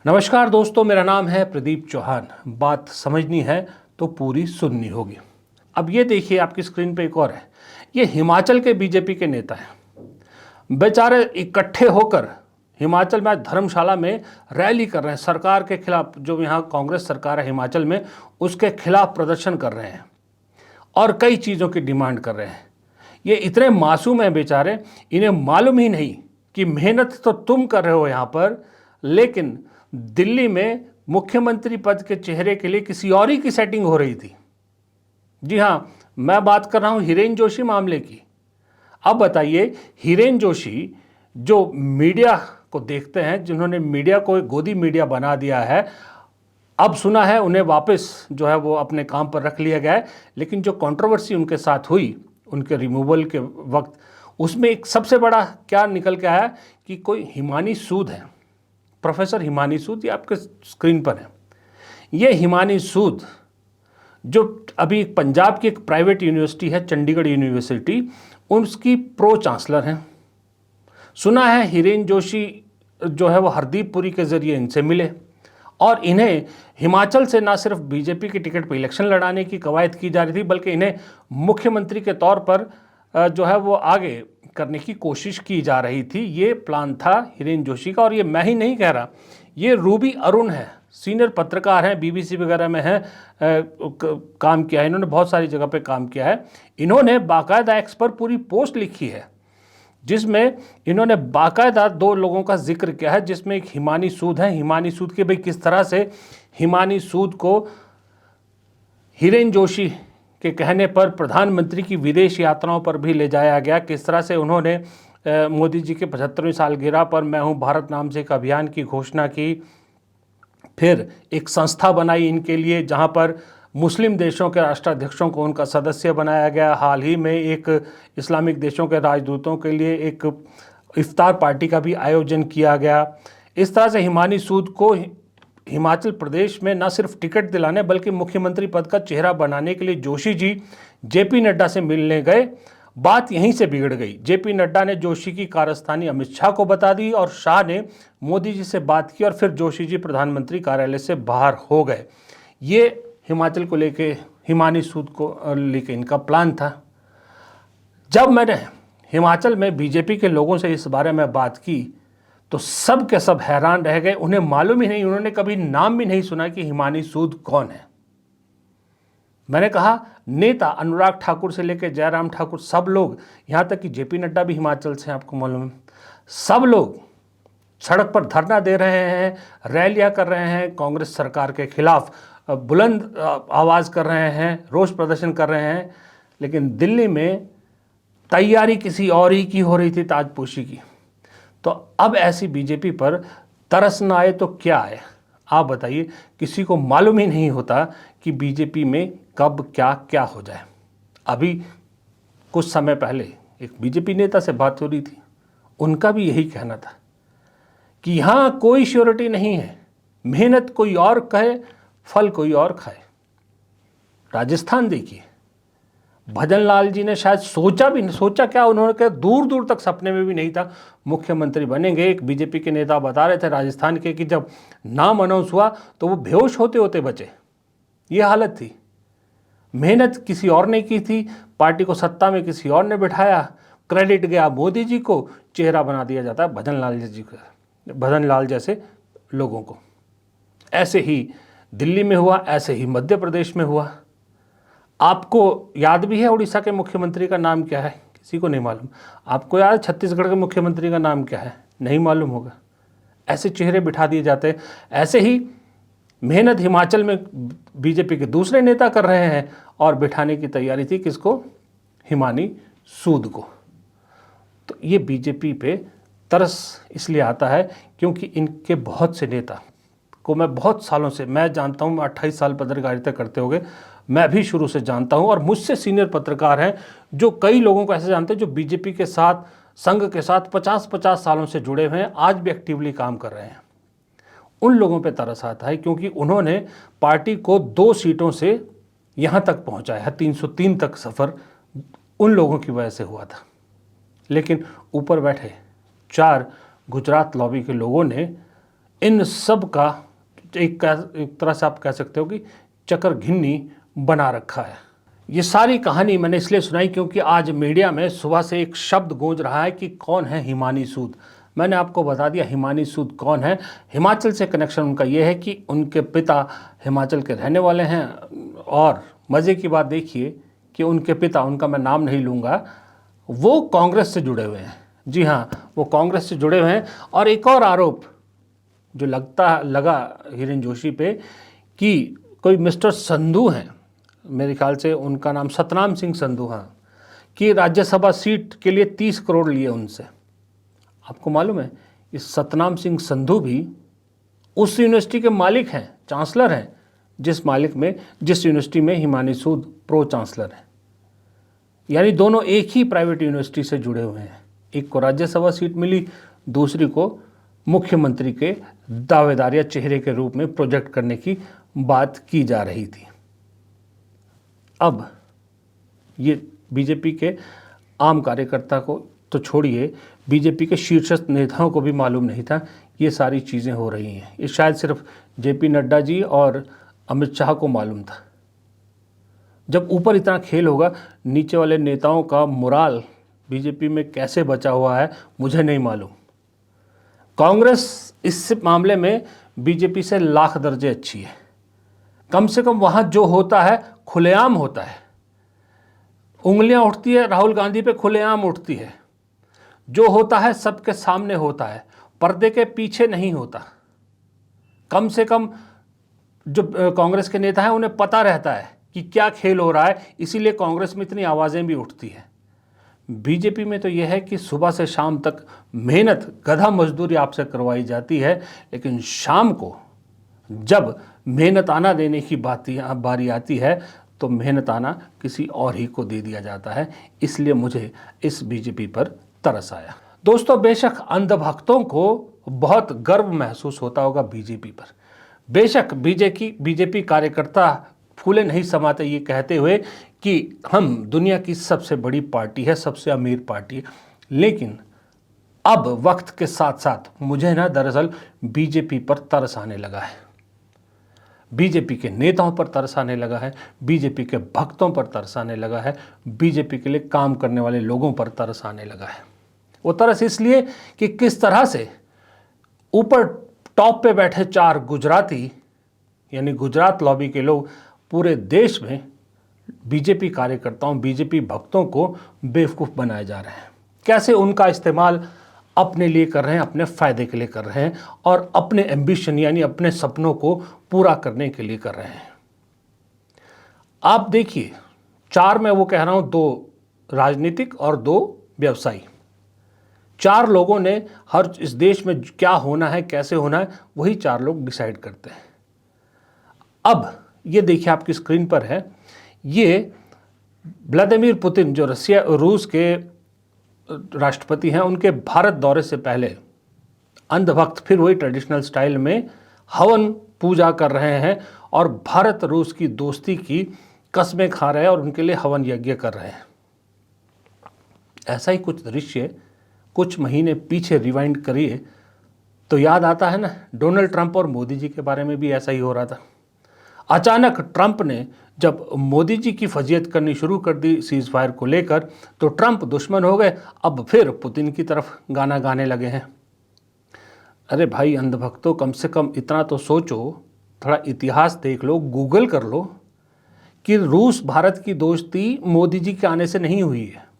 नमस्कार दोस्तों, मेरा नाम है प्रदीप चौहान। बात समझनी है तो पूरी सुननी होगी। अब ये देखिए, आपकी स्क्रीन पे एक और है। ये हिमाचल के बीजेपी के नेता हैं। बेचारे इकट्ठे होकर हिमाचल में धर्मशाला में रैली कर रहे हैं। सरकार के खिलाफ, जो यहाँ कांग्रेस सरकार है हिमाचल में, उसके खिलाफ प्रदर्शन कर रहे हैं और कई चीज़ों की डिमांड कर रहे हैं। ये इतने मासूम हैं बेचारे, इन्हें मालूम ही नहीं कि मेहनत तो तुम कर रहे हो यहाँ पर, लेकिन दिल्ली में मुख्यमंत्री पद के चेहरे के लिए किसी और ही की सेटिंग हो रही थी। जी हाँ, मैं बात कर रहा हूँ हिरेन जोशी मामले की। अब बताइए, हिरेन जोशी जो मीडिया को देखते हैं, जिन्होंने मीडिया को एक गोदी मीडिया बना दिया है, अब सुना है उन्हें वापस जो है वो अपने काम पर रख लिया गया है। लेकिन जो कंट्रोवर्सी उनके साथ हुई उनके रिमूवल के वक्त, उसमें एक सबसे बड़ा क्या निकल के आया कि कोई हिमानी सूद है, प्रोफेसर हिमानी सूद। ये आपके स्क्रीन पर है। ये हिमानी सूद जो अभी पंजाब की एक प्राइवेट यूनिवर्सिटी है, चंडीगढ़ यूनिवर्सिटी, उसकी प्रो चांसलर हैं। सुना है हिरेन जोशी जो है वो हरदीप पुरी के ज़रिए इनसे मिले और इन्हें हिमाचल से ना सिर्फ बीजेपी की टिकट पर इलेक्शन लड़ाने की कवायद की जा रही थी, बल्कि इन्हें मुख्यमंत्री के तौर पर जो है वो आगे करने की कोशिश की जा रही थी। ये प्लान था हिरेन जोशी का। और ये मैं ही नहीं कह रहा, ये रूबी अरुण है, सीनियर पत्रकार हैं, बीबीसी वगैरह में हैं, काम किया है इन्होंने, बहुत सारी जगह पे काम किया है। इन्होंने बाकायदा एक्स पर पूरी पोस्ट लिखी है जिसमें इन्होंने बाकायदा दो लोगों का जिक्र किया है, जिसमें एक हिमानी सूद है। हिमानी सूद के भाई किस तरह से हिमानी सूद को हिरेन जोशी के कहने पर प्रधानमंत्री की विदेश यात्राओं पर भी ले जाया गया, किस तरह से उन्होंने मोदी जी के 75वीं सालगिरह पर मैं हूं भारत नाम से एक अभियान की घोषणा की। फिर एक संस्था बनाई इनके लिए जहां पर मुस्लिम देशों के राष्ट्राध्यक्षों को उनका सदस्य बनाया गया। हाल ही में एक इस्लामिक देशों के राजदूतों के लिए एक इफ्तार पार्टी का भी आयोजन किया गया। इस तरह से हिमानी सूद को हिमाचल प्रदेश में न सिर्फ टिकट दिलाने बल्कि मुख्यमंत्री पद का चेहरा बनाने के लिए जोशी जी जेपी नड्डा से मिलने गए। बात यहीं से बिगड़ गई। जेपी नड्डा ने जोशी की कारस्तानी अमित शाह को बता दी और शाह ने मोदी जी से बात की और फिर जोशी जी प्रधानमंत्री कार्यालय से बाहर हो गए। ये हिमाचल को लेके, हिमानी सूद को लेके इनका प्लान था। जब मैंने हिमाचल में बीजेपी के लोगों से इस बारे में बात की तो सब के सब हैरान रह गए। उन्हें मालूम ही नहीं, उन्होंने कभी नाम भी नहीं सुना कि हिमानी सूद कौन है। मैंने कहा, नेता अनुराग ठाकुर से लेकर जयराम ठाकुर, सब लोग, यहाँ तक कि जेपी नड्डा भी हिमाचल से, आपको मालूम है, सब लोग सड़क पर धरना दे रहे हैं, रैलियां कर रहे हैं, कांग्रेस सरकार के खिलाफ बुलंद आवाज़ कर रहे हैं, रोष प्रदर्शन कर रहे हैं। लेकिन दिल्ली में तैयारी किसी और ही की हो रही थी, ताजपोशी की। तो अब ऐसी बीजेपी पर तरस ना आए तो क्या आए, आप बताइए। किसी को मालूम ही नहीं होता कि बीजेपी में कब क्या क्या हो जाए। अभी कुछ समय पहले एक बीजेपी नेता से बात हो रही थी, उनका भी यही कहना था कि यहाँ कोई श्योरिटी नहीं है, मेहनत कोई और कहे, फल कोई और खाए। राजस्थान देखिए, भजन लाल जी ने शायद सोचा क्या, उन्होंने कहा दूर दूर तक सपने में भी नहीं था मुख्यमंत्री बनेंगे। एक बीजेपी के नेता बता रहे थे राजस्थान के कि जब नाम अनाउंस हुआ तो वो बेहोश होते होते बचे। ये हालत थी। मेहनत किसी और ने की थी, पार्टी को सत्ता में किसी और ने बिठाया, क्रेडिट गया मोदी जी को, चेहरा बना दिया जाता है भजन लाल जैसे लोगों को। ऐसे ही दिल्ली में हुआ, ऐसे ही मध्य प्रदेश में हुआ। आपको याद भी है उड़ीसा के मुख्यमंत्री का नाम क्या है? किसी को नहीं मालूम। आपको याद है छत्तीसगढ़ के मुख्यमंत्री का नाम क्या है? नहीं मालूम होगा। ऐसे चेहरे बिठा दिए जाते हैं। ऐसे ही मेहनत हिमाचल में बीजेपी के दूसरे नेता कर रहे हैं और बिठाने की तैयारी थी किसको? हिमानी सूद को। तो ये बीजेपी पे तरस इसलिए आता है क्योंकि इनके बहुत से नेता को मैं बहुत सालों से मैं जानता हूँ। 28 साल पत्रकारिता करते हो गए, मैं भी शुरू से जानता हूँ। और मुझसे सीनियर पत्रकार हैं जो कई लोगों को ऐसे जानते हैं जो बीजेपी के साथ, संघ के साथ 50-50 सालों से जुड़े हुए हैं, आज भी एक्टिवली काम कर रहे हैं। उन लोगों पे तरस आता है क्योंकि उन्होंने पार्टी को 2 सीटों से यहाँ तक पहुँचाया है। 303 तक सफ़र उन लोगों की वजह से हुआ था। लेकिन ऊपर बैठे 4 गुजरात लॉबी के लोगों ने इन सब का एक तरह से आप कह सकते हो कि चक्कर घिन्नी बना रखा है। ये सारी कहानी मैंने इसलिए सुनाई क्योंकि आज मीडिया में सुबह से एक शब्द गूंज रहा है कि कौन है हिमानी सूद। मैंने आपको बता दिया हिमानी सूद कौन है। हिमाचल से कनेक्शन उनका ये है कि उनके पिता हिमाचल के रहने वाले हैं, और मज़े की बात देखिए कि उनके पिता, उनका मैं नाम नहीं लूँगा, वो कांग्रेस से जुड़े हुए हैं। जी हाँ, वो कांग्रेस से जुड़े हुए हैं। और एक और आरोप जो लगा हिरेन जोशी पे कि कोई मिस्टर संधू हैं, मेरे ख्याल से उनका नाम सतनाम सिंह संधू, हाँ, कि राज्यसभा सीट के लिए 30 करोड़ लिए उनसे। आपको मालूम है इस सतनाम सिंह संधू भी उस यूनिवर्सिटी के मालिक हैं, चांसलर हैं, जिस यूनिवर्सिटी में हिमानी सूद प्रो चांसलर हैं। यानी दोनों एक ही प्राइवेट यूनिवर्सिटी से जुड़े हुए हैं। एक को राज्यसभा सीट मिली, दूसरी को मुख्यमंत्री के दावेदार या चेहरे के रूप में प्रोजेक्ट करने की बात की जा रही थी। अब ये बीजेपी के आम कार्यकर्ता को तो छोड़िए, बीजेपी के शीर्षस्थ नेताओं को भी मालूम नहीं था ये सारी चीज़ें हो रही हैं। ये शायद सिर्फ जेपी नड्डा जी और अमित शाह को मालूम था। जब ऊपर इतना खेल होगा, नीचे वाले नेताओं का मोराल बीजेपी में कैसे बचा हुआ है मुझे नहीं मालूम। कांग्रेस इस मामले में बीजेपी से लाख दर्जे अच्छी है। कम से कम वहाँ जो होता है खुलेआम होता है। उंगलियां उठती है राहुल गांधी पे, खुलेआम उठती है। जो होता है सबके सामने होता है, पर्दे के पीछे नहीं होता। कम से कम जो कांग्रेस के नेता हैं उन्हें पता रहता है कि क्या खेल हो रहा है, इसीलिए कांग्रेस में इतनी आवाज़ें भी उठती हैं। बीजेपी में तो यह है कि सुबह से शाम तक मेहनत, गधा मजदूरी आपसे करवाई जाती है, लेकिन शाम को जब मेहनत आना देने की बारी आती है तो मेहनत आना किसी और ही को दे दिया जाता है। इसलिए मुझे इस बीजेपी पर तरस आया। दोस्तों, बेशक अंधभक्तों को बहुत गर्व महसूस होता होगा बीजेपी पर। बेशक बीजेपी कार्यकर्ता फूले नहीं समाते ये कहते हुए कि हम दुनिया की सबसे बड़ी पार्टी है, सबसे अमीर पार्टी है, लेकिन अब वक्त के साथ साथ मुझे ना दरअसल बीजेपी पर तरस आने लगा है। बीजेपी के नेताओं पर तरस आने लगा है, बीजेपी के भक्तों पर तरस आने लगा है, बीजेपी के लिए काम करने वाले लोगों पर तरस आने लगा है। वो तरस इसलिए कि किस तरह से ऊपर टॉप पे बैठे 4 गुजराती, यानी गुजरात लॉबी के लोग पूरे देश में बीजेपी कार्यकर्ताओं, बीजेपी भक्तों को बेवकूफ़ बनाए जा रहे हैं। कैसे उनका इस्तेमाल अपने लिए कर रहे हैं, अपने फ़ायदे के लिए कर रहे हैं, और अपने एम्बिशन यानी अपने सपनों को पूरा करने के लिए कर रहे हैं। आप देखिए, 4 मैं वो कह रहा हूँ, 2 राजनीतिक और 2 व्यवसायी। 4 लोगों ने हर इस देश में क्या होना है, कैसे होना है, वही 4 लोग डिसाइड करते हैं। अब ये देखिए आपकी स्क्रीन पर है, ये व्लादिमीर पुतिन जो रूस के राष्ट्रपति हैं, उनके भारत दौरे से पहले अंधभक्त फिर वही ट्रेडिशनल स्टाइल में हवन पूजा कर रहे हैं और भारत रूस की दोस्ती की कस्में खा रहे हैं और उनके लिए हवन यज्ञ कर रहे हैं। ऐसा ही कुछ दृश्य कुछ महीने पीछे रिवाइंड करिए तो याद आता है ना, डोनाल्ड ट्रंप और मोदी जी के बारे में भी ऐसा ही हो रहा था। अचानक ट्रंप ने जब मोदी जी की फजीयत करनी शुरू कर दी सीज फायर को लेकर, तो ट्रंप दुश्मन हो गए। अब फिर पुतिन की तरफ गाना गाने लगे हैं। अरे भाई अंधभक्तों, कम से कम इतना तो सोचो, थोड़ा इतिहास देख लो, गूगल कर लो कि रूस भारत की दोस्ती मोदी जी के आने से नहीं हुई है।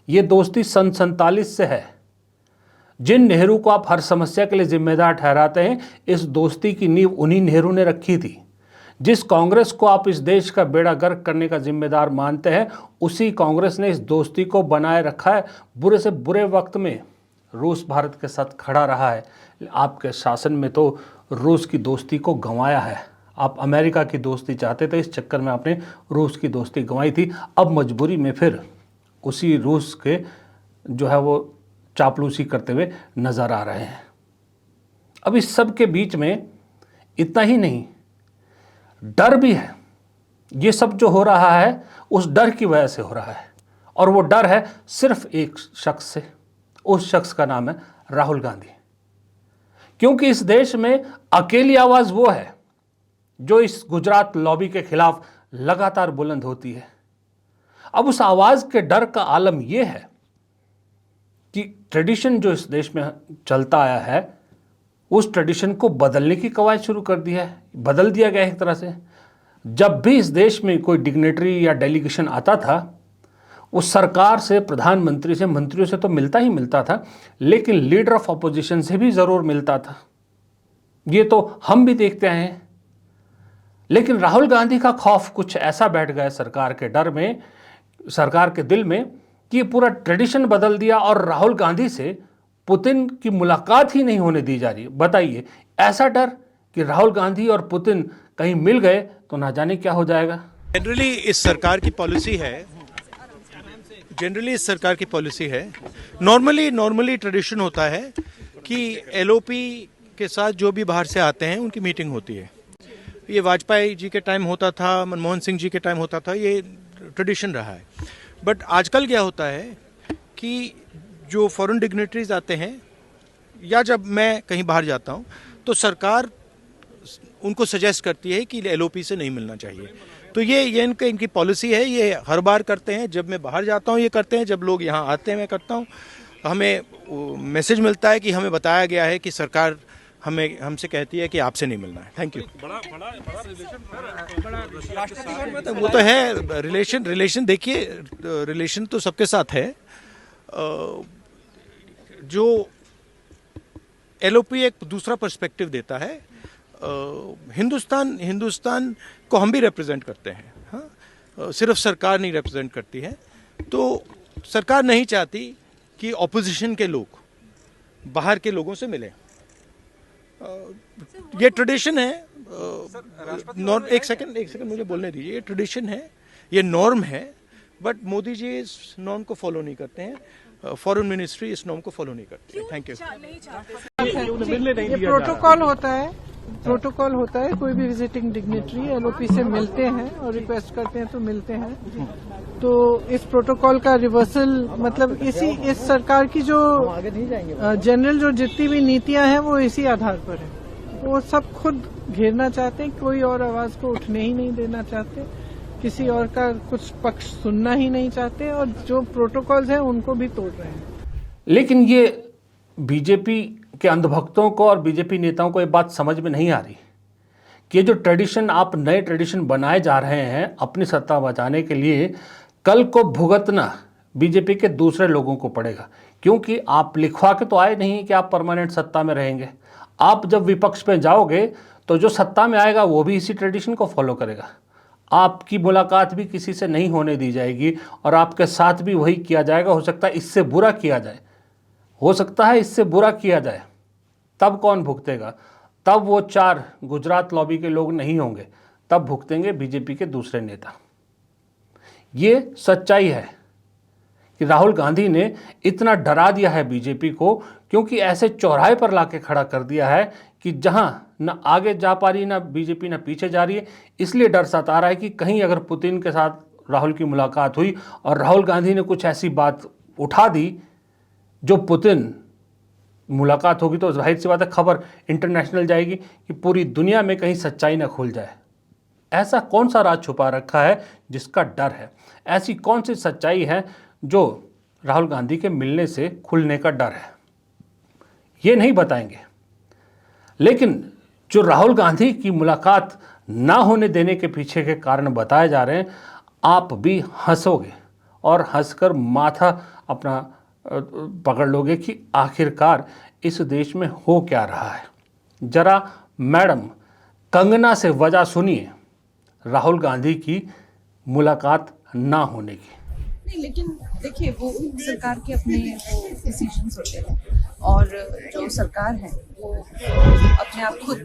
ये दोस्ती सन 47 से है। जिन नेहरू को आप हर समस्या के लिए जिम्मेदार ठहराते हैं, इस दोस्ती की नींव उन्हीं नेहरू ने रखी थी। जिस कांग्रेस को आप इस देश का बेड़ा गर्क करने का जिम्मेदार मानते हैं, उसी कांग्रेस ने इस दोस्ती को बनाए रखा है। बुरे से बुरे वक्त में रूस भारत के साथ खड़ा रहा है। आपके शासन में तो रूस की दोस्ती को गंवाया है। आप अमेरिका की दोस्ती चाहते थे, इस चक्कर में आपने रूस की दोस्ती गंवाई थी। अब मजबूरी में फिर उसी रूस के जो है वो चापलूसी करते हुए नज़र आ रहे हैं। अब इस सब के बीच में इतना ही नहीं, डर भी है। ये सब जो हो रहा है उस डर की वजह से हो रहा है, और वो डर है सिर्फ एक शख्स से। उस शख्स का नाम है राहुल गांधी। क्योंकि इस देश में अकेली आवाज वो है जो इस गुजरात लॉबी के खिलाफ लगातार बुलंद होती है। अब उस आवाज के डर का आलम यह है कि ट्रेडिशन जो इस देश में चलता आया है उस ट्रेडिशन को बदलने की कवायद शुरू कर दी है, बदल दिया गया है एक तरह से। जब भी इस देश में कोई डिग्नेटरी या डेलीगेशन आता था वो सरकार से, प्रधानमंत्री से, मंत्रियों से तो मिलता ही मिलता था, लेकिन लीडर ऑफ अपोजिशन से भी ज़रूर मिलता था। ये तो हम भी देखते आए हैं। लेकिन राहुल गांधी का खौफ कुछ ऐसा बैठ गया सरकार के डर में, सरकार के दिल में, कि ये पूरा ट्रेडिशन बदल दिया और राहुल गांधी से पुतिन की मुलाकात ही नहीं होने दी जा रही। बताइए, ऐसा डर कि राहुल गांधी और पुतिन कहीं मिल गए तो ना जाने क्या हो जाएगा। जनरली इस सरकार की पॉलिसी है, नॉर्मली ट्रेडिशन होता है कि एलओपी के साथ जो भी बाहर से आते हैं उनकी मीटिंग होती है। ये वाजपेयी जी के टाइम होता था, मनमोहन सिंह जी के टाइम होता था, ये ट्रेडिशन रहा है। बट आजकल क्या होता है कि जो फॉरेन डिग्नेटरीज आते हैं या जब मैं कहीं बाहर जाता हूँ तो सरकार उनको सजेस्ट करती है कि एलओपी से नहीं मिलना चाहिए। तो ये इनकी पॉलिसी है, ये हर बार करते हैं। जब मैं बाहर जाता हूँ ये करते हैं, जब लोग यहाँ आते हैं मैं करता हूँ। हमें मैसेज मिलता है कि हमें बताया गया है कि सरकार हमसे कहती है कि आपसे नहीं मिलना है। Thank you. वो तो है रिलेशन देखिए, रिलेशन तो सबके साथ है। जो एलओपी एक दूसरा पर्सपेक्टिव देता है। हिंदुस्तान को हम भी रिप्रेजेंट करते हैं, हाँ, सिर्फ सरकार नहीं रिप्रेजेंट करती है। तो सरकार नहीं चाहती कि ऑपोजिशन के लोग बाहर के लोगों से मिलें। ये ट्रेडिशन है। एक सेकंड मुझे बोलने दीजिए। ये ट्रेडिशन है, ये नॉर्म है, बट मोदी जी इस नॉर्म को फॉलो नहीं करते हैं। फॉरेन मिनिस्ट्री इस नॉर्म को फॉलो नहीं करती है। Thank you. ये प्रोटोकॉल होता है। कोई भी विजिटिंग डिग्नेटरी एलओपी से मिलते हैं और रिक्वेस्ट करते हैं तो मिलते हैं। तो इस प्रोटोकॉल का रिवर्सल मतलब इस सरकार की जो जनरल जो जितनी भी नीतियां हैं वो इसी आधार पर है। वो सब खुद घेरना चाहते हैं, कोई और आवाज को उठने ही नहीं देना चाहते, किसी और का कुछ पक्ष सुनना ही नहीं चाहते और जो प्रोटोकॉल्स हैं उनको भी तोड़ रहे हैं। लेकिन ये बीजेपी के अंधभक्तों को और बीजेपी नेताओं को ये बात समझ में नहीं आ रही कि ये जो ट्रेडिशन आप नए ट्रेडिशन बनाए जा रहे हैं अपनी सत्ता बचाने के लिए, कल को भुगतना बीजेपी के दूसरे लोगों को पड़ेगा। क्योंकि आप लिखवा के तो आए नहीं कि आप परमानेंट सत्ता में रहेंगे। आप जब विपक्ष में जाओगे तो जो सत्ता में आएगा वो भी इसी ट्रेडिशन को फॉलो करेगा। आपकी मुलाकात भी किसी से नहीं होने दी जाएगी और आपके साथ भी वही किया जाएगा। हो सकता है इससे बुरा किया जाए, तब कौन भुगतेगा? तब वो 4 गुजरात लॉबी के लोग नहीं होंगे, तब भुगतेंगे बीजेपी के दूसरे नेता। ये सच्चाई है कि राहुल गांधी ने इतना डरा दिया है बीजेपी को, क्योंकि ऐसे चौराहे पर लाके खड़ा कर दिया है कि जहां न आगे जा पा रही, ना बीजेपी न पीछे जा रही है। इसलिए डर सता रहा है कि कहीं अगर पुतिन के साथ राहुल की मुलाकात हुई और राहुल गांधी ने कुछ ऐसी बात उठा दी जो पुतिन मुलाकात होगी तो जाहिर सी बात है खबर इंटरनेशनल जाएगी कि पूरी दुनिया में कहीं सच्चाई न खुल जाए। ऐसा कौन सा राज छुपा रखा है जिसका डर है? ऐसी कौन सी सच्चाई है जो राहुल गांधी के मिलने से खुलने का डर है? ये नहीं बताएंगे। लेकिन जो राहुल गांधी की मुलाकात ना होने देने के पीछे के कारण बताए जा रहे हैं, आप भी हंसोगे और हंसकर माथा अपना पकड़ लोगे कि आखिरकार इस देश में हो क्या रहा है। जरा मैडम कंगना से वजह सुनिए राहुल गांधी की मुलाकात ना होने की। नहीं, लेकिन देखिए वो सरकार के अपने डिसीजंस होते हैं और जो सरकार है वो अपने आप खुद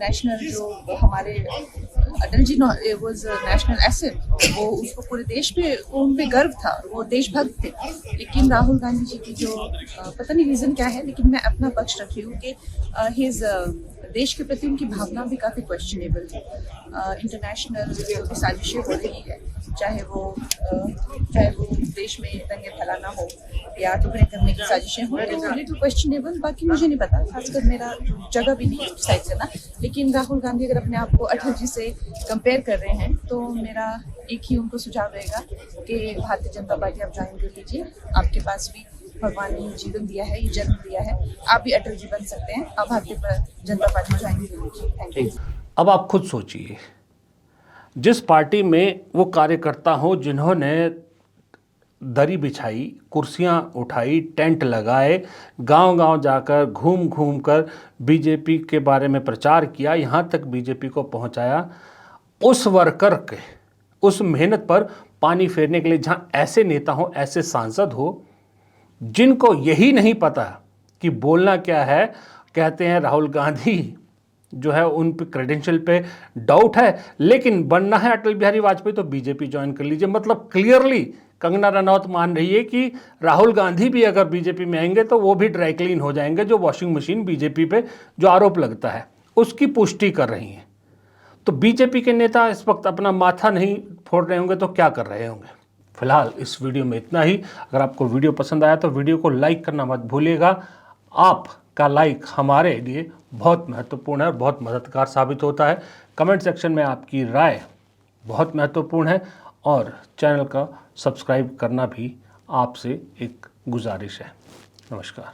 नेशनल जो हमारे Atal ji was national asset, वो उसको पूरे देश पे उन पे गर्व था, वो देशभक्त थे। लेकिन राहुल गांधी जी की जो पता नहीं रीजन क्या है, लेकिन मैं अपना पक्ष रख रही हूँ कि हिज देश के प्रति उनकी भावना भी काफ़ी क्वेश्चनेबल है। इंटरनेशनल जो भी साजिशें हो रही है, चाहे वो देश में दंगे फैलाना हो या टुकड़े करने की साजिशें हो, तो लिटिल क्वेश्चनेबल। बाकी मुझे नहीं पता, खासकर मेरा जगह भी नहीं है डिसाइड करना। लेकिन राहुल गांधी अगर अपने आप को अटल जी से कंपेयर कर रहे हैं, तो मेरा एक ही उनको सुझाव रहेगा कि भारतीय जनता पार्टी आप ज्वाइन कर लीजिए। आपके पास भी भगवान ने जीवन दिया है, ये जन्म दिया है, आप भी अटल जी बन सकते हैं। आप भारतीय जनता पार्टी ज्वाइन कर लीजिए। Thank you. अब आप खुद सोचिए, जिस पार्टी में वो कार्यकर्ता हो जिन्होंने दरी बिछाई, कुर्सियां उठाई, टेंट लगाए, गांव-गांव जाकर घूम घूम कर बीजेपी के बारे में प्रचार किया, यहाँ तक बीजेपी को पहुँचाया, उस वर्कर के उस मेहनत पर पानी फेरने के लिए जहाँ ऐसे नेता हो, ऐसे सांसद हो, जिनको यही नहीं पता कि बोलना क्या है, कहते हैं राहुल गांधी जो है उन पे क्रेडेंशियल पे डाउट है, लेकिन बनना है अटल बिहारी वाजपेयी तो बीजेपी ज्वाइन कर लीजिए। मतलब क्लियरली कंगना रनौत मान रही है कि राहुल गांधी भी अगर बीजेपी में आएंगे तो वो भी ड्राई क्लीन हो जाएंगे। जो वॉशिंग मशीन बीजेपी पे जो आरोप लगता है उसकी पुष्टि कर रही हैं। तो बीजेपी के नेता इस वक्त अपना माथा नहीं फोड़ रहे होंगे तो क्या कर रहे होंगे। फिलहाल इस वीडियो में इतना ही। अगर आपको वीडियो पसंद आया तो वीडियो को लाइक करना मत भूलिएगा। आपका लाइक हमारे लिए बहुत महत्वपूर्ण है और बहुत मददगार साबित होता है। कमेंट सेक्शन में आपकी राय बहुत महत्वपूर्ण है और चैनल का सब्सक्राइब करना भी आपसे एक गुजारिश है। नमस्कार।